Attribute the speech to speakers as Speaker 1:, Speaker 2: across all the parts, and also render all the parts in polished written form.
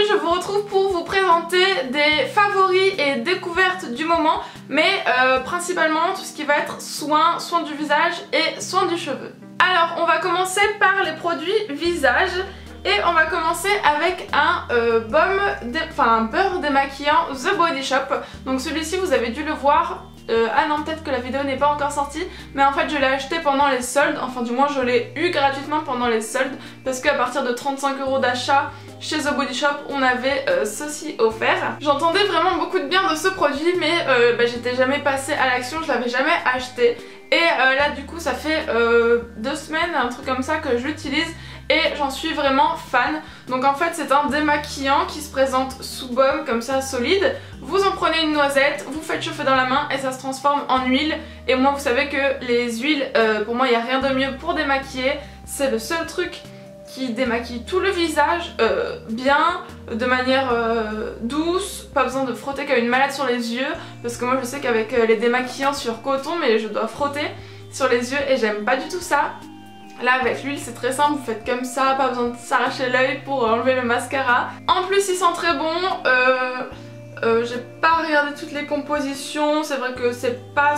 Speaker 1: Aujourd'hui je vous retrouve pour vous présenter des favoris et découvertes du moment, mais principalement tout ce qui va être soin du visage et soin du cheveu. Alors on va commencer par les produits visage et on va commencer avec un beurre démaquillant The Body Shop. Donc celui-ci vous avez dû le voir. Ah non, peut-être que la vidéo n'est pas encore sortie, mais en fait je l'ai acheté pendant les soldes, enfin du moins je l'ai eu gratuitement pendant les soldes, parce qu'à partir de 35 € d'achat chez The Body Shop on avait ceci offert. J'entendais vraiment beaucoup de bien de ce produit, mais j'étais jamais passée à l'action, je l'avais jamais acheté. Et là du coup ça fait 2 semaines, un truc comme ça, que je l'utilise et j'en suis vraiment fan. Donc en fait c'est un démaquillant qui se présente sous baume comme ça, solide. Vous en prenez une noisette, vous faites chauffer dans la main et ça se transforme en huile. Et moi vous savez que les huiles, pour moi il n'y a rien de mieux pour démaquiller. C'est le seul truc qui démaquille tout le visage bien, de manière douce, pas besoin de frotter comme une malade sur les yeux, parce que moi je sais qu'avec les démaquillants sur coton, mais je dois frotter sur les yeux et j'aime pas du tout ça. Là avec l'huile c'est très simple, vous faites comme ça, pas besoin de s'arracher l'œil pour enlever le mascara. En plus il sent très bon, j'ai pas regardé toutes les compositions, c'est vrai que c'est pas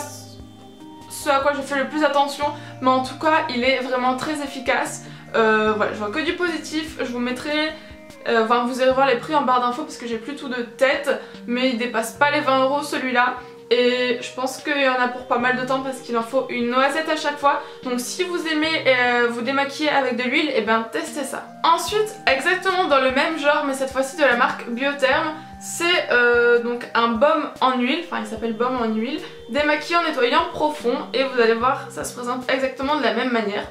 Speaker 1: ce à quoi je fais le plus attention, mais en tout cas il est vraiment très efficace. Voilà, je vois que du positif, je vous mettrai, vous irez voir les prix en barre d'infos parce que j'ai plus tout de tête, mais il dépasse pas les 20 € celui-là. Et je pense qu'il y en a pour pas mal de temps parce qu'il en faut une noisette à chaque fois. Donc si vous aimez vous démaquiller avec de l'huile, et bien testez ça. Ensuite, exactement dans le même genre, mais cette fois-ci de la marque Biotherm, c'est donc un baume en huile, enfin il s'appelle baume en huile, démaquillant, nettoyant profond, et vous allez voir, ça se présente exactement de la même manière.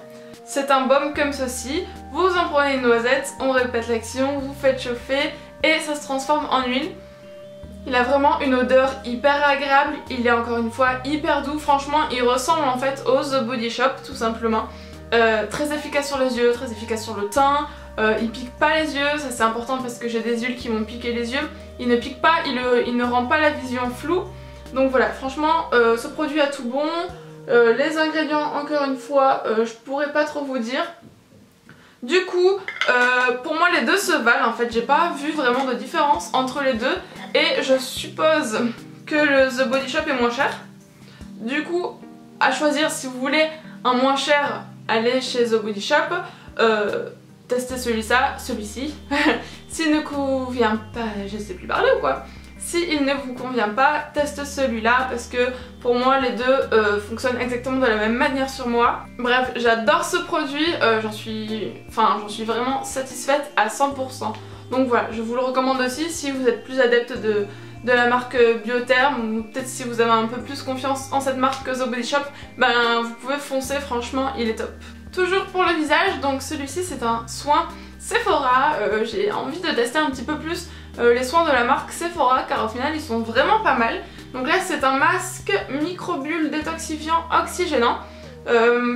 Speaker 1: C'est un baume comme ceci, vous en prenez une noisette, on répète l'action, vous faites chauffer et ça se transforme en huile. Il a vraiment une odeur hyper agréable, il est encore une fois hyper doux, franchement il ressemble en fait au The Body Shop tout simplement. Très efficace sur les yeux, très efficace sur le teint, il pique pas les yeux, ça c'est important parce que j'ai des huiles qui m'ont piqué les yeux. Il ne pique pas, il ne rend pas la vision floue, donc voilà, franchement ce produit a tout bon. Les ingrédients encore une fois je pourrais pas trop vous dire. Du coup pour moi les deux se valent en fait, j'ai pas vu vraiment de différence entre les deux. Et je suppose que le The Body Shop est moins cher. Du coup, à choisir, si vous voulez un moins cher, allez chez The Body Shop. Testez celui-ci. S'il ne convient pas, je sais plus parler ou quoi. S'il ne vous convient pas, testez celui-là parce que pour moi les deux fonctionnent exactement de la même manière sur moi. Bref, j'adore ce produit, j'en suis vraiment satisfaite à 100%. Donc voilà, je vous le recommande aussi si vous êtes plus adepte de la marque Biotherm, ou peut-être si vous avez un peu plus confiance en cette marque que The Body Shop, vous pouvez foncer, franchement il est top. Toujours pour le visage, donc celui-ci c'est un soin Sephora, j'ai envie de tester un petit peu plus les soins de la marque Sephora car au final ils sont vraiment pas mal. Donc là c'est un masque microbulle détoxifiant oxygénant,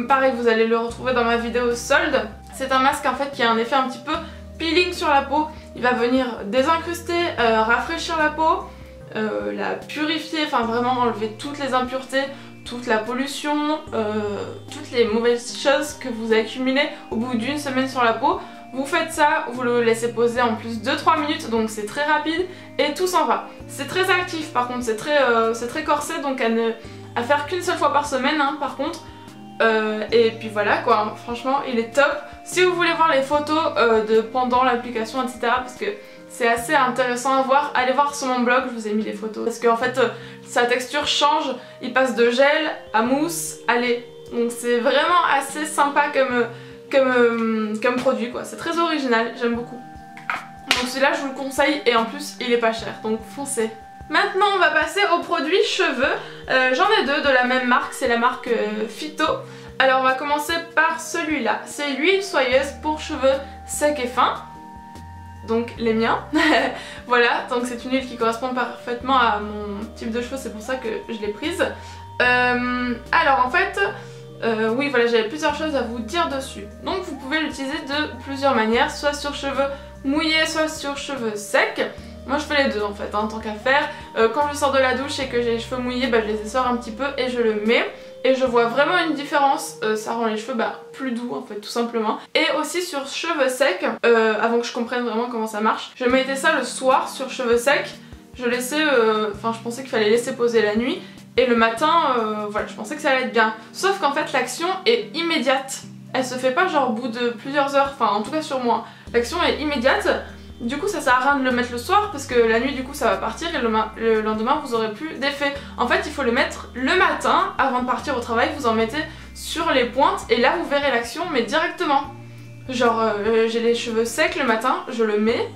Speaker 1: pareil vous allez le retrouver dans ma vidéo solde. C'est un masque en fait qui a un effet un petit peu peeling sur la peau, il va venir désincruster, rafraîchir la peau, la purifier, enfin vraiment enlever toutes les impuretés, toute la pollution, toutes les mauvaises choses que vous accumulez au bout d'une semaine sur la peau. Vous faites ça, vous le laissez poser en plus 2-3 minutes, donc c'est très rapide et tout s'en va. C'est très actif par contre, c'est très corsé, donc à faire qu'une seule fois par semaine par contre. Et puis voilà quoi, franchement il est top. Si vous voulez voir les photos de pendant l'application etc, parce que c'est assez intéressant à voir, allez voir sur mon blog, je vous ai mis les photos. Parce qu'en fait sa texture change, il passe de gel à mousse à lait. Donc c'est vraiment assez sympa comme produit quoi, c'est très original, j'aime beaucoup. Donc celui-là je vous le conseille et en plus il est pas cher, donc foncez. Maintenant on va passer aux produits cheveux, j'en ai deux de la même marque, c'est la marque Phyto. Alors on va commencer par celui-là, c'est l'huile soyeuse pour cheveux secs et fins, donc les miens. Voilà, donc c'est une huile qui correspond parfaitement à mon type de cheveux, c'est pour ça que je l'ai prise. Alors en fait, oui voilà, j'avais plusieurs choses à vous dire dessus. Donc vous pouvez l'utiliser de plusieurs manières, soit sur cheveux mouillés, soit sur cheveux secs. Moi je fais les deux en fait, tant qu'à faire. Quand je sors de la douche et que j'ai les cheveux mouillés, je les essore un petit peu et je le mets. et je vois vraiment une différence, ça rend les cheveux plus doux en fait tout simplement. Et aussi sur cheveux secs, avant que je comprenne vraiment comment ça marche, je mettais ça le soir sur cheveux secs, je laissais, enfin je pensais qu'il fallait laisser poser la nuit et le matin, voilà, je pensais que ça allait être bien. Sauf qu'en fait l'action est immédiate, elle se fait pas genre au bout de plusieurs heures, enfin en tout cas sur moi, l'action est immédiate. Du coup ça sert à rien de le mettre le soir parce que la nuit du coup ça va partir et le lendemain vous aurez plus d'effet. En fait il faut le mettre le matin avant de partir au travail, vous en mettez sur les pointes et là vous verrez l'action mais directement. Genre j'ai les cheveux secs le matin, je le mets,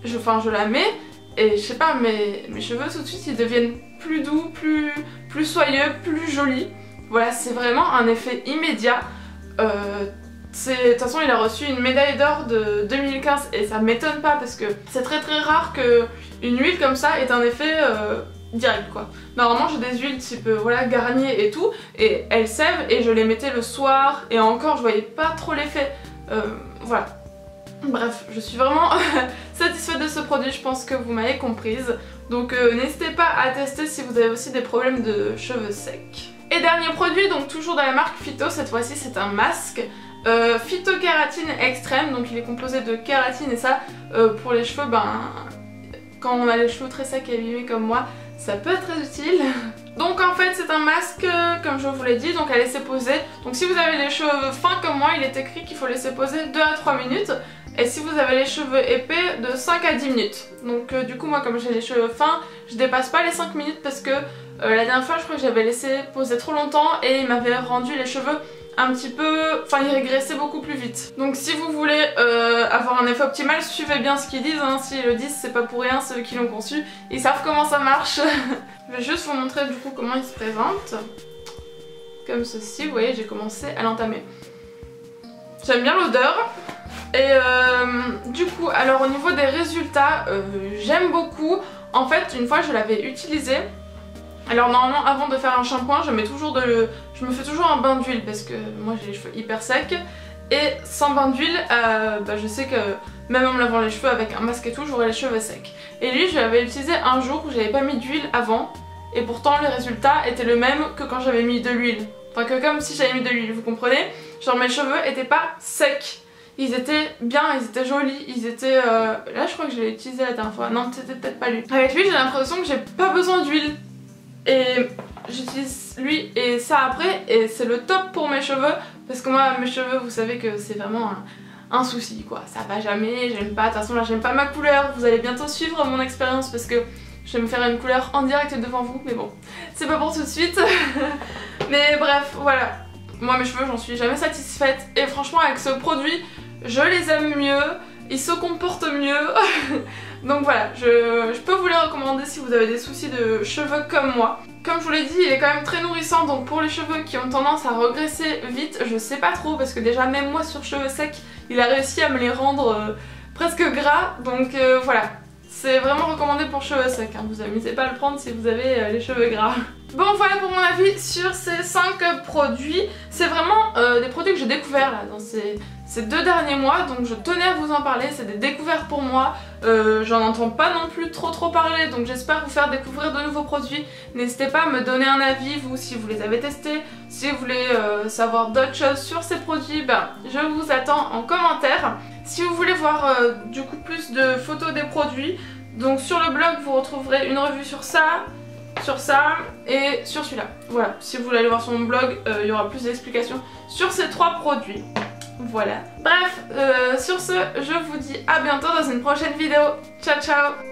Speaker 1: je la mets et je sais pas mes cheveux tout de suite ils deviennent plus doux, plus soyeux, plus jolis. Voilà c'est vraiment un effet immédiat. De toute façon il a reçu une médaille d'or de 2015 et ça m'étonne pas parce que c'est très rare qu'une huile comme ça ait un effet direct quoi. Normalement j'ai des huiles type voilà Garnier et tout et elles sèvent et je les mettais le soir et encore je voyais pas trop l'effet. Voilà. Bref, je suis vraiment satisfaite de ce produit, je pense que vous m'avez comprise. Donc n'hésitez pas à tester si vous avez aussi des problèmes de cheveux secs. Et dernier produit, donc toujours de la marque Phyto, cette fois-ci c'est un masque. Phytokératine extrême, donc il est composé de kératine et ça pour les cheveux, quand on a les cheveux très secs et abîmés comme moi, ça peut être très utile. Donc en fait c'est un masque comme je vous l'ai dit, donc à laisser poser. Donc si vous avez les cheveux fins comme moi, il est écrit qu'il faut laisser poser 2 à 3 minutes. Et si vous avez les cheveux épais, de 5 à 10 minutes. Donc du coup moi comme j'ai les cheveux fins, je dépasse pas les 5 minutes parce que la dernière fois je crois que j'avais laissé poser trop longtemps et il m'avait rendu les cheveux un petit peu... Enfin il régressait beaucoup plus vite. Donc si vous voulez avoir un effet optimal, suivez bien ce qu'ils disent, hein. S'ils le disent c'est pas pour rien, ceux qui l'ont conçu, ils savent comment ça marche. Je vais juste vous montrer du coup comment il se présente. Comme ceci, vous voyez j'ai commencé à l'entamer. J'aime bien l'odeur. Et du coup alors au niveau des résultats, j'aime beaucoup. En fait une fois je l'avais utilisé. Alors normalement avant de faire un shampoing je me fais toujours un bain d'huile parce que moi j'ai les cheveux hyper secs. Et sans bain d'huile je sais que même en me lavant les cheveux avec un masque et tout j'aurai les cheveux secs. Et lui je l'avais utilisé un jour où j'avais pas mis d'huile avant. Et pourtant les résultats étaient le même que quand j'avais mis de l'huile. Enfin que comme si j'avais mis de l'huile, vous comprenez? Genre mes cheveux étaient pas secs. Ils étaient bien, ils étaient jolis, ils étaient... Là je crois que je l'ai utilisé la dernière fois, non c'était peut-être pas lui. Avec lui j'ai l'impression que j'ai pas besoin d'huile. Et j'utilise lui et ça après et c'est le top pour mes cheveux. Parce que moi mes cheveux vous savez que c'est vraiment un souci quoi. Ça va jamais, j'aime pas, de toute façon là j'aime pas ma couleur. Vous allez bientôt suivre mon expérience parce que je vais me faire une couleur en direct devant vous. Mais bon, c'est pas pour tout de suite. Mais bref, voilà. Moi mes cheveux j'en suis jamais satisfaite. Et franchement avec ce produit je les aime mieux, ils se comportent mieux. Donc voilà, je peux vous les recommander si vous avez des soucis de cheveux comme moi. Comme je vous l'ai dit, il est quand même très nourrissant, donc pour les cheveux qui ont tendance à regresser vite, je sais pas trop, parce que déjà même moi sur cheveux secs, il a réussi à me les rendre presque gras, donc voilà. C'est vraiment recommandé pour cheveux secs, hein. Vous amusez pas à le prendre si vous avez les cheveux gras. Bon voilà pour mon avis sur ces 5 produits. C'est vraiment des produits que j'ai découverts là dans ces 2 derniers mois, donc je tenais à vous en parler, c'est des découvertes pour moi. J'en entends pas non plus trop parler, donc j'espère vous faire découvrir de nouveaux produits. N'hésitez pas à me donner un avis, vous, si vous les avez testés. Si vous voulez savoir d'autres choses sur ces produits, je vous attends en commentaire. Si vous voulez voir du coup plus de photos des produits, donc sur le blog vous retrouverez une revue sur ça et sur celui-là. Voilà, si vous voulez aller voir sur mon blog, il y aura plus d'explications sur ces 3 produits. Voilà. Bref, sur ce, je vous dis à bientôt dans une prochaine vidéo. Ciao ciao.